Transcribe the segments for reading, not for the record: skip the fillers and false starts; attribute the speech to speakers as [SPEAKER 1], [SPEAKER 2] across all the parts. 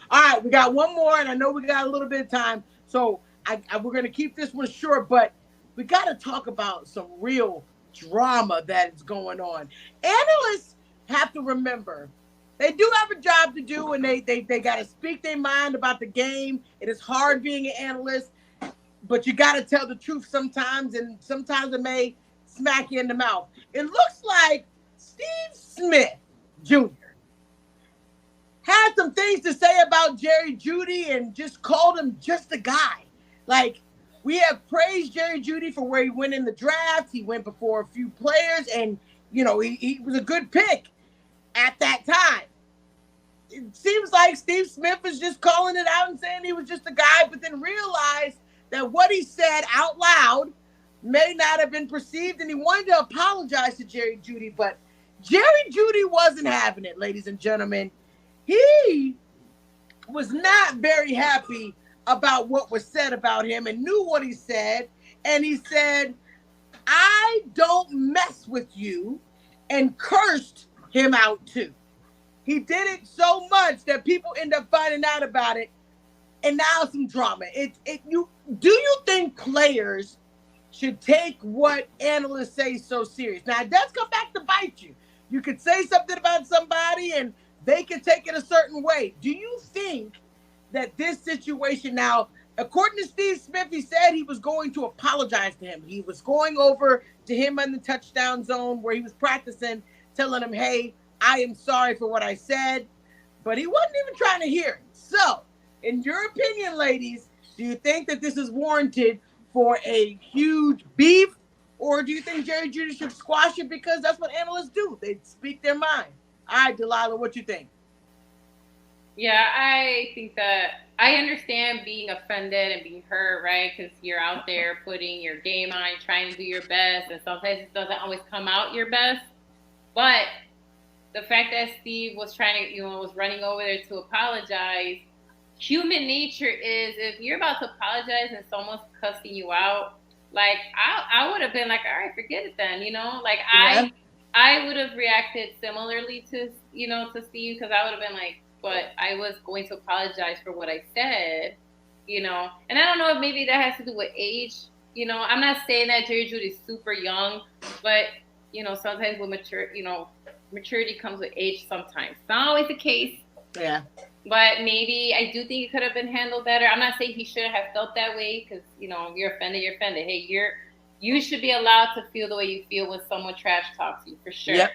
[SPEAKER 1] All right, we got one more, and I know we got a little bit of time, so we're gonna keep this one short, but we got to talk about some real drama that is going on. Analysts have to remember they do have a job to do, and they got to speak their mind about the game. It is hard being an analyst, but you got to tell the truth sometimes, and sometimes it may smack you in the mouth. It looks like Steve Smith Jr. had some things to say about Jerry Jeudy and just called him just a guy. Like, we have praised Jerry Jeudy for where he went in the draft. He went before a few players, and he was a good pick at that time. It seems like Steve Smith was just calling it out and saying he was just a guy, but then realized that what he said out loud may not have been perceived, and he wanted to apologize to Jerry Jeudy, but Jerry Jeudy wasn't having it, ladies and gentlemen. He was not very happy about what was said about him and knew what he said. And he said, I don't mess with you, and cursed him out too. He did it so much that people end up finding out about it. And now some drama. Do you think players should take what analysts say so serious? Now, it does come back to bite you. You could say something about somebody and they can take it a certain way. Do you think that this situation now, according to Steve Smith, he said he was going to apologize to him. He was going over to him in the touchdown zone where he was practicing, telling him, hey, I am sorry for what I said. But he wasn't even trying to hear it. So, in your opinion, ladies, do you think that this is warranted for a huge beef? Or do you think Jerry Jeudy should squash it because that's what analysts do? They speak their mind. All right, Delilah, what you think?
[SPEAKER 2] Yeah, I think that I understand being offended and being hurt, right? Because you're out there putting your game on, trying to do your best, and sometimes it doesn't always come out your best. But the fact that Steve was trying to, was running over there to apologize, human nature is if you're about to apologize and someone's cussing you out, like I would have been like, all right, forget it then, like yeah. I would have reacted similarly to to Steve, because I would have been like, but I was going to apologize for what I said, and I don't know if maybe that has to do with age. I'm not saying that Jerry Jeudy is super young, but sometimes with maturity comes with age. Sometimes it's not always the case.
[SPEAKER 1] Yeah.
[SPEAKER 2] But maybe I do think it could have been handled better. I'm not saying he shouldn't have felt that way, because you're offended. You're offended. Hey, you should be allowed to feel the way you feel when someone trash talks you, for sure. Yep.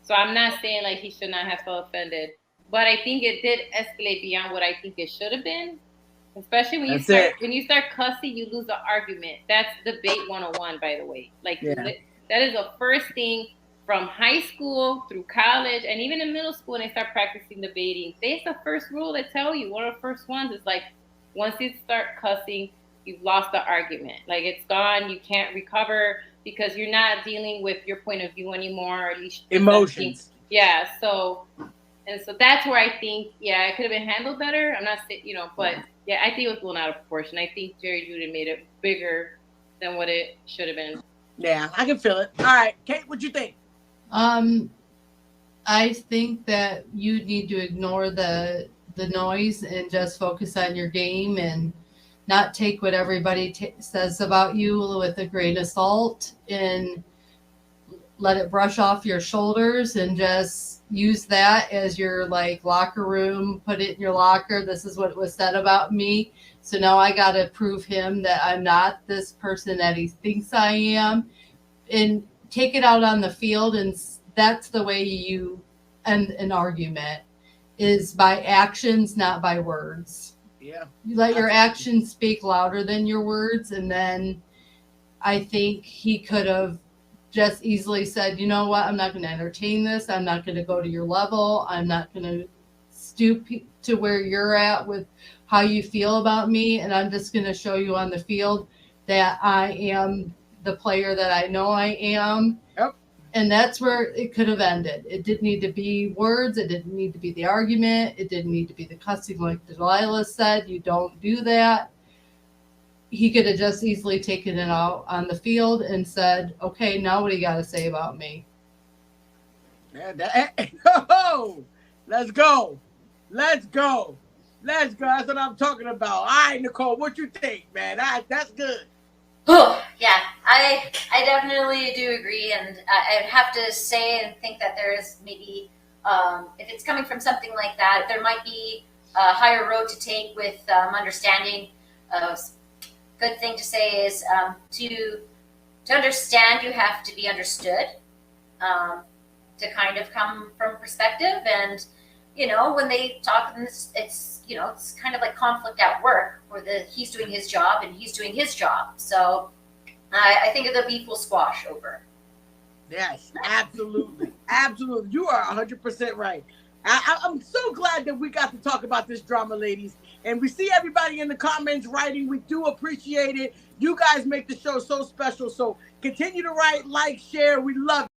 [SPEAKER 2] So I'm not saying like he should not have felt offended, but I think it did escalate beyond what I think it should have been. Especially when you start cussing, you lose the argument. That's debate 101, by the way. Like that is the first thing. From high school through college and even in middle school, when they start practicing debating, it's the first rule they tell you. One of the first ones is like, once you start cussing, you've lost the argument. Like, it's gone. You can't recover because you're not dealing with your point of view anymore, or at least
[SPEAKER 1] emotions.
[SPEAKER 2] Yeah. So that's where I think, it could have been handled better. I'm not saying, but yeah, I think it was blown out of proportion. I think Jerry Jeudy made it bigger than what it should have been.
[SPEAKER 1] Yeah, I can feel it. All right, Kate, what you think?
[SPEAKER 3] I think that you need to ignore the noise and just focus on your game and not take what everybody says about you with a grain of salt, and let it brush off your shoulders and just use that as your locker room. Put it in your locker. This is what was said about me. So now I got to prove him that I'm not this person that he thinks I am, and take it out on the field. And that's the way you end an argument, is by actions, not by words.
[SPEAKER 1] Yeah.
[SPEAKER 3] You let your actions speak louder than your words. And then I think he could have just easily said, you know what, I'm not going to entertain this. I'm not going to go to your level. I'm not going to stoop to where you're at with how you feel about me. And I'm just going to show you on the field that I am the player that I know I am.
[SPEAKER 1] Yep.
[SPEAKER 3] And that's where it could have ended. It didn't need to be words. It didn't need to be the argument. It didn't need to be the cussing like Delilah said. You don't do that. He could have just easily taken it out on the field and said, okay, now what do you got to say about me?
[SPEAKER 1] Let's go. Let's go. Let's go. That's what I'm talking about. All right, Nicole, what you think, man? That's good.
[SPEAKER 4] Oh, yeah, I definitely do agree, and I'd have to say and think that there is maybe, if it's coming from something like that, there might be a higher road to take with understanding. Good thing to say is to understand, you have to be understood. To kind of come from perspective, and when they talk, it's kind of like conflict at work, where he's doing his job and he's doing his job. So I think it'll be full squash over.
[SPEAKER 1] Yes, absolutely. Absolutely. You are 100% right. I'm so glad that we got to talk about this drama, ladies. And we see everybody in the comments writing. We do appreciate it. You guys make the show so special. So continue to write, like, share. We love it.